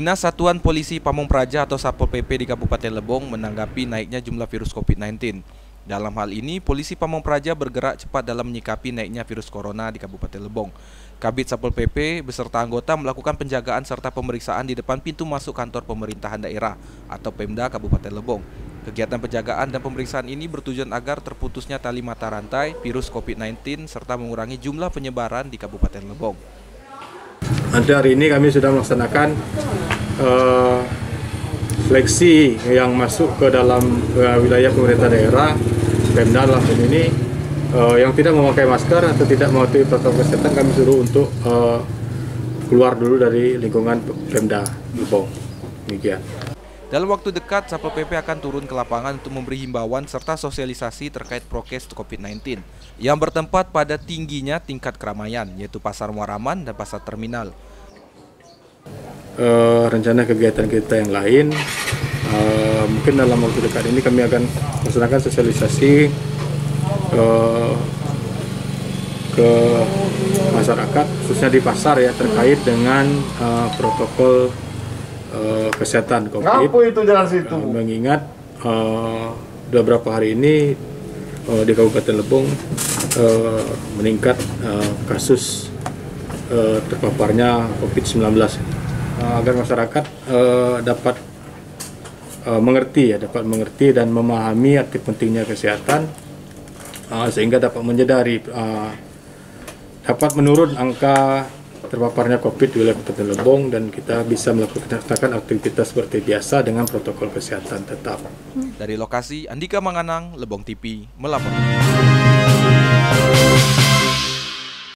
Dinas Satuan Polisi Pamong Praja atau Satpol PP di Kabupaten Lebong menanggapi naiknya jumlah virus COVID-19. Dalam hal ini, Polisi Pamong Praja bergerak cepat dalam menyikapi naiknya virus corona di Kabupaten Lebong. Kabid Satpol PP beserta anggota melakukan penjagaan serta pemeriksaan di depan pintu masuk kantor pemerintahan daerah atau Pemda Kabupaten Lebong. Kegiatan penjagaan dan pemeriksaan ini bertujuan agar terputusnya tali mata rantai virus COVID-19 serta mengurangi jumlah penyebaran di Kabupaten Lebong. Hari ini kami sudah melaksanakan seleksi yang masuk ke dalam wilayah pemerintah daerah Pemda dalam hal ini yang tidak memakai masker atau tidak mematuhi protokol kesehatan kami suruh untuk keluar dulu dari lingkungan Pemda Lebong. Demikian. Dalam waktu dekat, Satpol PP akan turun ke lapangan untuk memberi himbauan serta sosialisasi terkait prokes COVID-19 yang bertempat pada tingginya tingkat keramaian, yaitu Pasar Muaraman dan Pasar Terminal. Rencana kegiatan kita yang lain, mungkin dalam waktu dekat ini kami akan melaksanakan sosialisasi ke masyarakat, khususnya di pasar ya, terkait dengan protokol kesehatan COVID. Mengingat beberapa hari ini di Kabupaten Lebong meningkat kasus terpaparnya COVID-19. Agar masyarakat dapat mengerti dan memahami arti pentingnya kesehatan, sehingga dapat menyadari dapat menurun angka terpaparnya COVID di wilayah Kabupaten Lebong dan kita bisa melakukan aktivitas seperti biasa dengan protokol kesehatan tetap. Dari lokasi, Andika Manganang, Lebong TV, melaporkan.